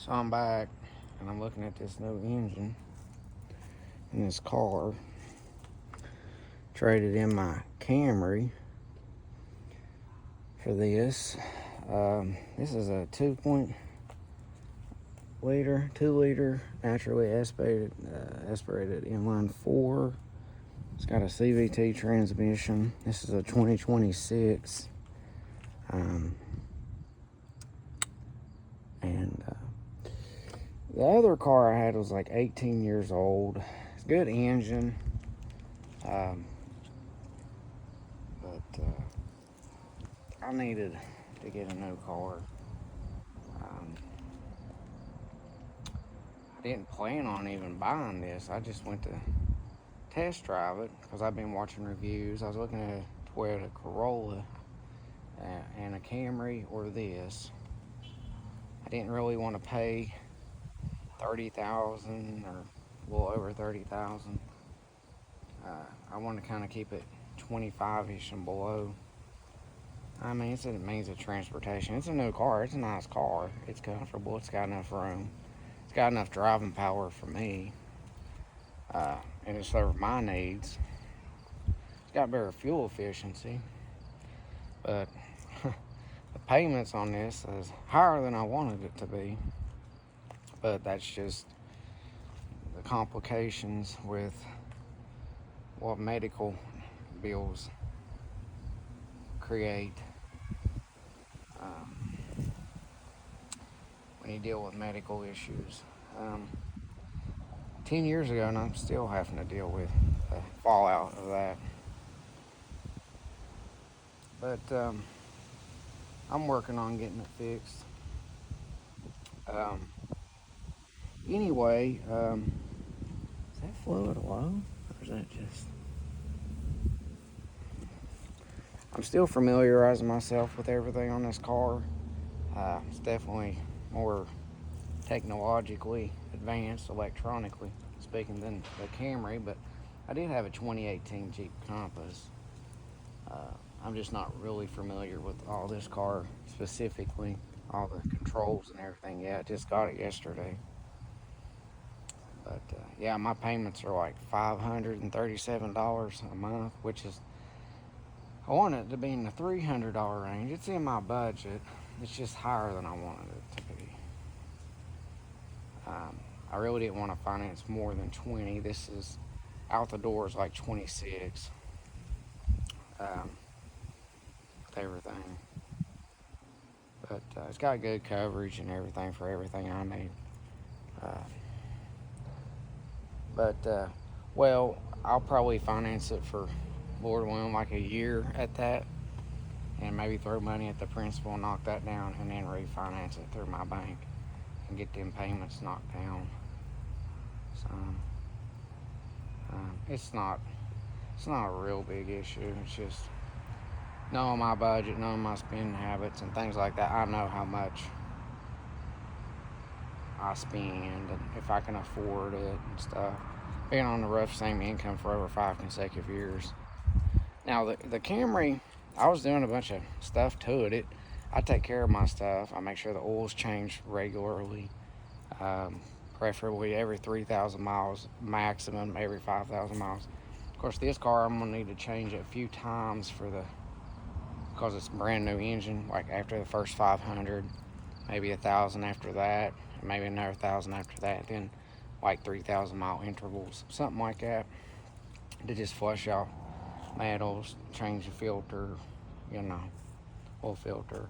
So I'm back and I'm looking at this new engine in this car. Traded in my Camry for this. This is a 2 liter naturally aspirated inline four. It's got a CVT transmission. This is a 2026. The other car I had was like 18 years old. It's a good engine. But I needed to get a new car. I didn't plan on even buying this. I just went to test drive it because I've been watching reviews. I was looking at a Toyota Corolla and a Camry or this. I didn't really want to pay $30,000 or a little over $30,000. I want to kind of keep it 25-ish and below. I mean, it's a means of transportation. It's a new car. It's a nice car. It's comfortable. It's got enough room. It's got enough driving power for me. And it serves my needs. It's got better fuel efficiency. But the payments on this is higher than I wanted it to be. But that's just the complications with what medical bills create when you deal with medical issues. 10 years ago, and I'm still having to deal with the fallout of that. But I'm working on getting it fixed. Anyway, is that fluid low, or is that just... I'm still familiarizing myself with everything on this car. It's definitely more technologically advanced, electronically speaking, than the Camry, but I did have a 2018 Jeep Compass. I'm just not really familiar with all this car specifically, all the controls and everything. Yeah, I just got it yesterday. But yeah, my payments are like $537 a month, which is, I want it to be in the $300 range. It's in my budget. It's just higher than I wanted it to be. I really didn't want to finance more than 20. This is out the door is like 26. With everything. But it's got good coverage and everything for everything I need. Well, I'll probably finance it for, Lord willing, like a year at that, and maybe throw money at the principal and knock that down, and then refinance it through my bank and get them payments knocked down. So it's not a real big issue. It's just knowing my budget, knowing my spending habits and things like that. I know how much I spend and if I can afford it and stuff. Being on the rough same income for over 5 consecutive years. Now the Camry, I was doing a bunch of stuff to it. I take care of my stuff. I make sure the oil's changed regularly, preferably every 3,000 miles, maximum every 5,000 miles. Of course, this car I'm gonna need to change it a few times because it's a brand new engine. Like after the first 500, maybe 1,000 after that, and maybe another 1,000 after that. Then like 3,000 mile intervals, something like that, to just flush out metals, change the filter, oil filter.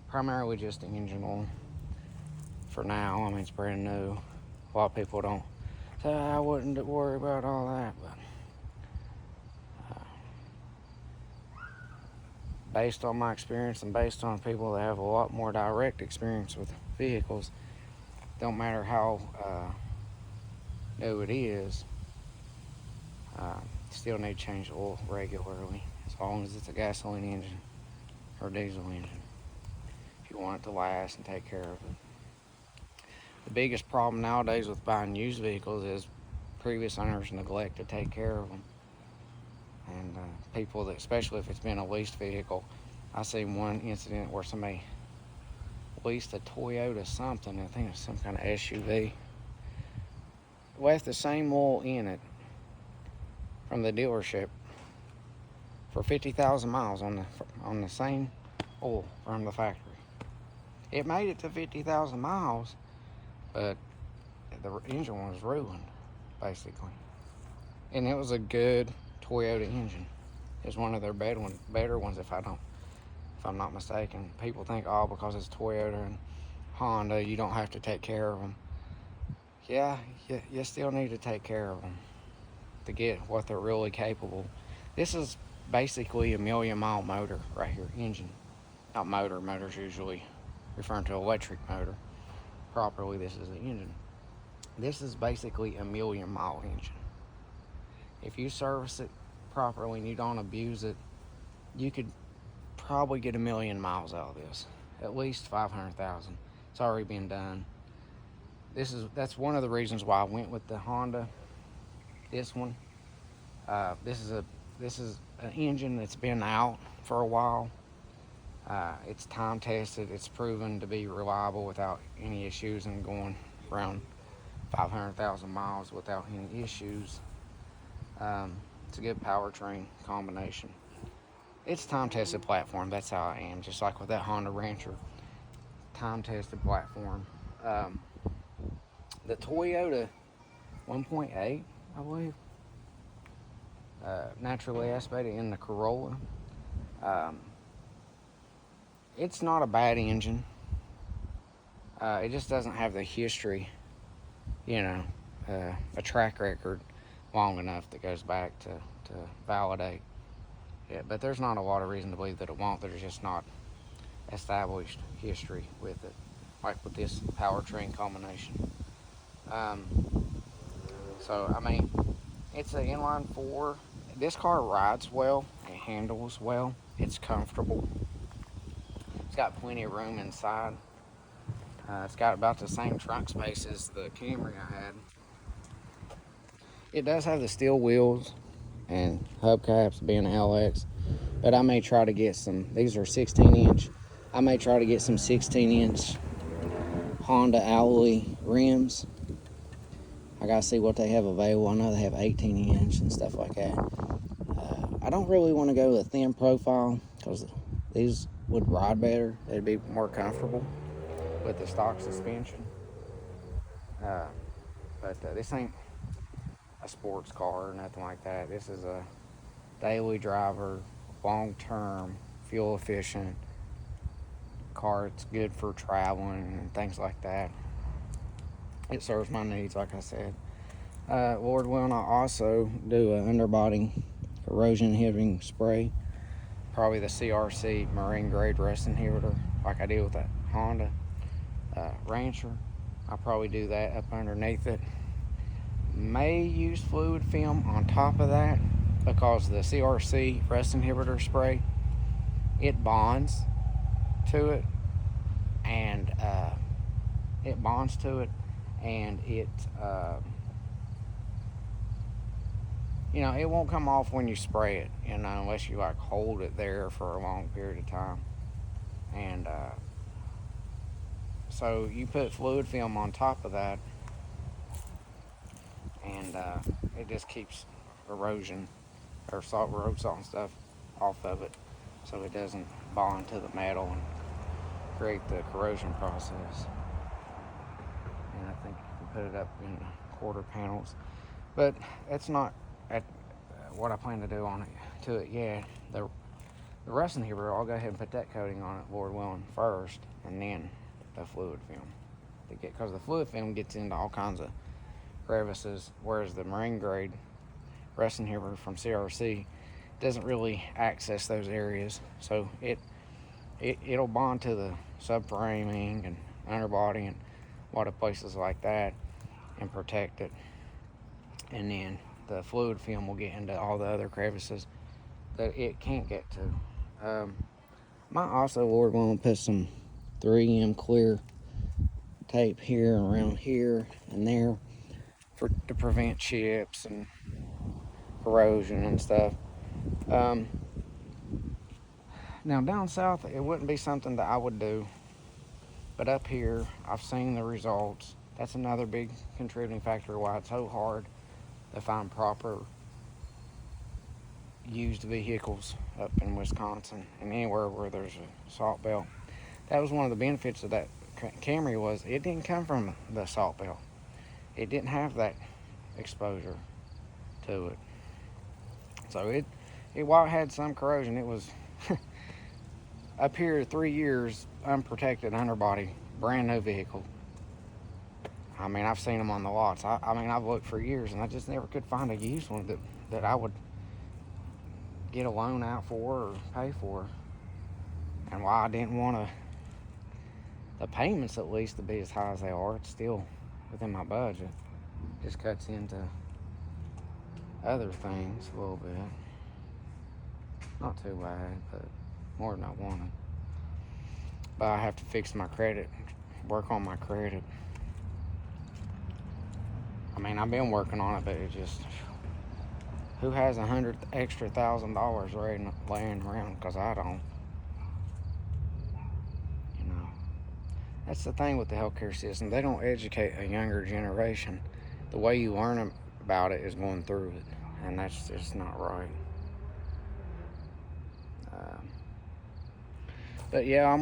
Primarily just the engine oil for now. I mean, it's brand new. A lot of people don't say, I wouldn't worry about all that, but based on my experience and based on people that have a lot more direct experience with vehicles, don't matter how new it is, still need to change the oil regularly, as long as it's a gasoline engine or diesel engine, if you want it to last and take care of it. The biggest problem nowadays with buying used vehicles is previous owners neglect to take care of them. And people that, especially if it's been a leased vehicle, I seen one incident where somebody at least a Toyota something. I think it's some kind of SUV. Left the same oil in it from the dealership for 50,000 miles on the same oil from the factory. It made it to 50,000 miles, but the engine was ruined, basically. And it was a good Toyota engine. It's one of their better ones, if I'm not mistaken. People think, oh, because it's Toyota and Honda, you don't have to take care of them. Yeah, you still need to take care of them to get what they're really capable. This is basically a million-mile motor right here, engine. Not motor, motor's usually referring to electric motor. Properly, this is the engine. This is basically a million-mile engine. If you service it properly and you don't abuse it, you could probably get 1,000,000 miles out of this. At least 500,000. It's already been done. That's one of the reasons why I went with the Honda. This one. This is an engine that's been out for a while. It's time tested. It's proven to be reliable without any issues and going around 500,000 miles without any issues. It's a good powertrain combination. It's time-tested platform. That's how I am. Just like with that Honda Rancher, time-tested platform. The Toyota 1.8, I believe, naturally aspirated in the Corolla. It's not a bad engine. It just doesn't have the history, a track record long enough that goes back to validate it. But there's not a lot of reason to believe that it won't. There's just not established history with it, like with this powertrain combination. So, I mean, it's an inline four. This car rides well. It handles well. It's comfortable. It's got plenty of room inside. It's got about the same trunk space as the Camry I had. It does have the steel wheels and hubcaps being LX, but I may try to get some. These are 16-inch. I may try to get some 16-inch Honda alloy rims. I gotta see what they have available. I know they have 18-inch and stuff like that. I don't really want to go with a thin profile because these would ride better. They'd be more comfortable with the stock suspension. But this ain't a sports car or nothing like that. This is a daily driver, long-term, fuel-efficient car. It's good for traveling and things like that. It serves my needs, like I said. Lord willing, I'll also do an underbody corrosion inhibiting spray. Probably the CRC marine grade rust inhibitor, like I did with that Honda Rancher. I'll probably do that up underneath it. May use fluid film on top of that because the CRC rust inhibitor spray, it bonds to it, and it it won't come off when you spray it, unless you like hold it there for a long period of time. And so you put fluid film on top of that, and it just keeps erosion or road salt and stuff off of it, so it doesn't bond to the metal and create the corrosion process. And I think you can put it up in quarter panels, but that's not what I plan to do to it yet. The rust inhibitor, I'll go ahead and put that coating on it, Lord willing, first, and then the fluid film, because the fluid film gets into all kinds of crevices, whereas the marine grade rust inhibitor from CRC doesn't really access those areas. So it'll bond to the subframing and underbody and a lot of places like that and protect it. And then the fluid film will get into all the other crevices that it can't get to. Might also, Lord willing, put some 3M clear tape here and around here and there to prevent chips and corrosion and stuff. Now down south, it wouldn't be something that I would do But up here, I've seen the results. That's another big contributing factor why it's so hard to find proper used vehicles up in Wisconsin and anywhere where there's a salt belt. That was one of the benefits of that Camry was it didn't come from the salt belt. It didn't have that exposure to it. So while it had some corrosion, it was up here 3 years unprotected underbody, brand new vehicle. I mean, I've seen them on the lots. I mean, I've looked for years and I just never could find a used one that I would get a loan out for or pay for. And while I didn't want the payments at least to be as high as they are, it's still within my budget. Just cuts into other things a little bit. Not too bad, but more than I wanted. But I have to fix my credit, work on my credit. I mean, I've been working on it, but it just, who has $100,000 extra laying around? Because I don't. You know, that's the thing with the healthcare system. They don't educate a younger generation. The way you learn about it is going through it, and that's just not right. But yeah,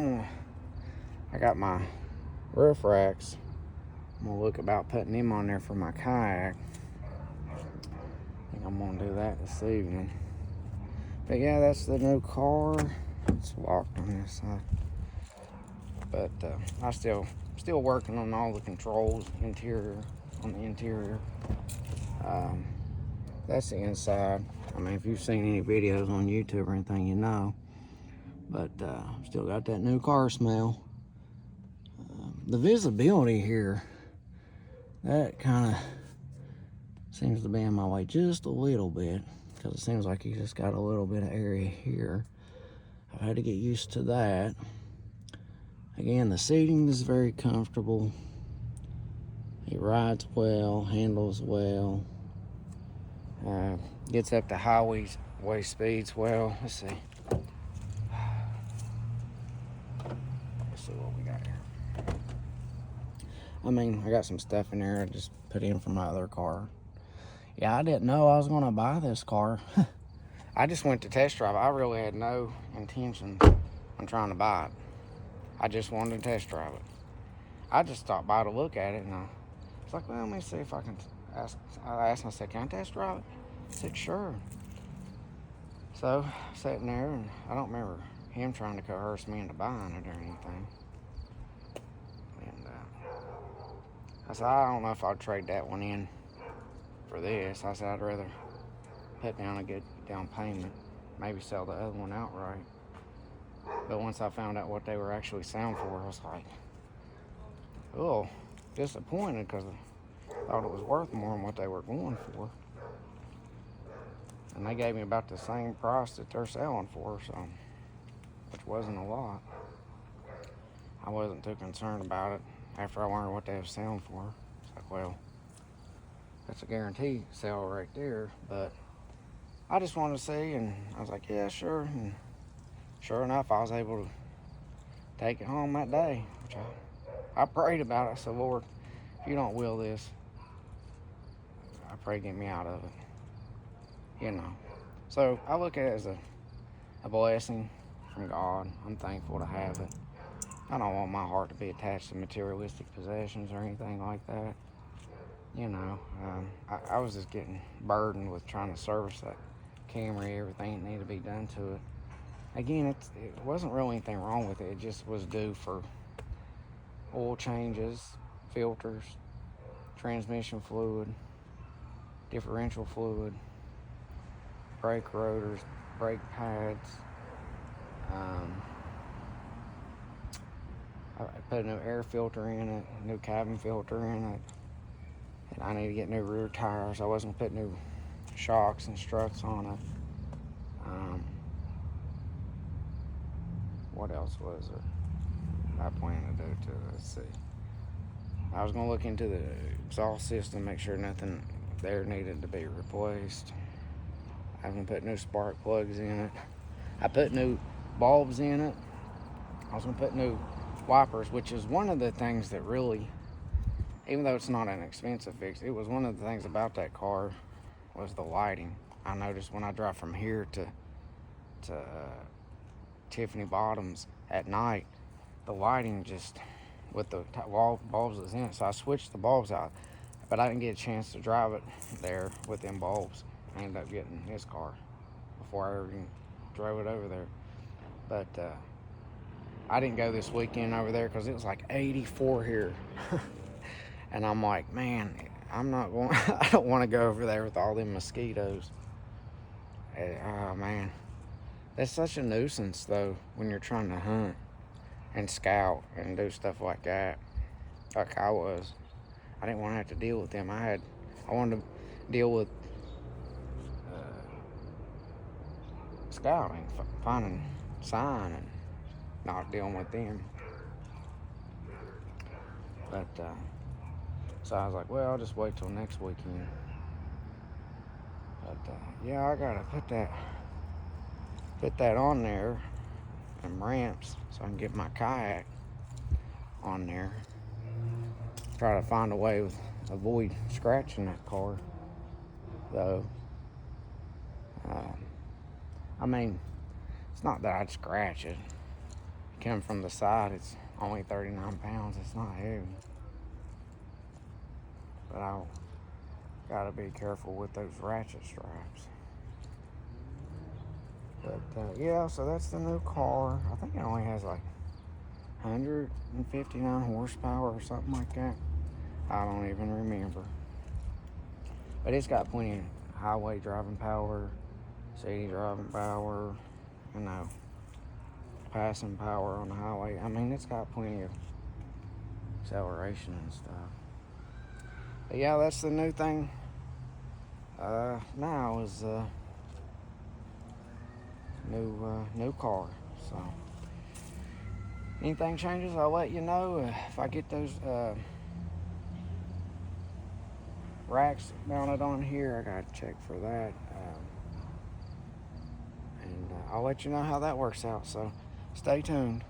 I got my roof racks. I'm gonna look about putting them on there for my kayak. I think I'm gonna do that this evening. But yeah, that's the new car. It's locked on this side. But I still working on all the controls, on the interior. That's the inside. I mean, if you've seen any videos on YouTube or anything, you know. But still got that new car smell. The visibility here, that kind of seems to be in my way just a little bit, because it seems like you just got a little bit of area here. I've had to get used to that. Again, the seating is very comfortable. It rides well, handles well, gets up to highway speeds well. Let's see what we got here. I mean, I got some stuff in there I just put in from my other car. Yeah, I didn't know I was going to buy this car. I just went to test drive. I really had no intention on trying to buy it. I just wanted to test drive it. I just stopped by to look at it, and I was like, well, let me see if I can ask. I asked him, I said, can I test drive it? He said, sure. So, sitting there, and I don't remember him trying to coerce me into buying it or anything. And I said, I don't know if I'd trade that one in for this. I said, I'd rather put down a good down payment, maybe sell the other one outright. But once I found out what they were actually selling for, I was like, oh, disappointed, because I thought it was worth more than what they were going for. And they gave me about the same price that they're selling for, so, which wasn't a lot. I wasn't too concerned about it after I learned what they were selling for. It's like, well, that's a guaranteed sale right there. But I just wanted to see, and I was like, yeah, sure. And sure enough, I was able to take it home that day, which I prayed about it. I said, Lord, if you don't will this, I pray get me out of it. You know. So I look at it as a blessing from God. I'm thankful to have it. I don't want my heart to be attached to materialistic possessions or anything like that. You know, I was just getting burdened with trying to service that Camry, everything that needed to be done to it. Again, it wasn't really anything wrong with it. It just was due for oil changes, filters, transmission fluid, differential fluid, brake rotors, brake pads. I put a new air filter in it, a new cabin filter in it. And I need to get new rear tires. I wasn't putting new shocks and struts on it. What else was it I planned to do to it? Let's see. I was going to look into the exhaust system, make sure nothing there needed to be replaced. I was going to put new spark plugs in it. I put new bulbs in it. I was going to put new wipers, which is one of the things that really, even though it's not an expensive fix, it was one of the things about that car was the lighting. I noticed when I drive from here to Tiffany Bottoms at night, the lighting just with the wall bulbs that's in it. So I switched the bulbs out, but I didn't get a chance to drive it there with them bulbs. I ended up getting his car before I even drove it over there. But I didn't go this weekend over there because it was like 84 here. And I'm like, man, I'm not going, I don't want to go over there with all them mosquitoes. Oh, man. That's such a nuisance, though, when you're trying to hunt and scout and do stuff like that. Like I was. I didn't want to have to deal with them. I wanted to deal with scouting, finding sign, and not dealing with them. But, so I was like, well, I'll just wait till next weekend. But, yeah, I gotta put that on there, them ramps, so I can get my kayak on there. Try to find a way to avoid scratching that car, though. I mean, it's not that I'd scratch it. Coming from the side, it's only 39 pounds. It's not heavy. But I gotta be careful with those ratchet straps. But yeah, so that's the new car. I think it only has like 159 horsepower or something like that. I don't even remember. But it's got plenty of highway driving power, city driving power, passing power on the highway. I mean, it's got plenty of acceleration and stuff. But yeah, that's the new thing. Now is new car. So anything changes, I'll let you know. If I get those racks mounted on here, I gotta check for that. And I'll let you know how that works out. So stay tuned.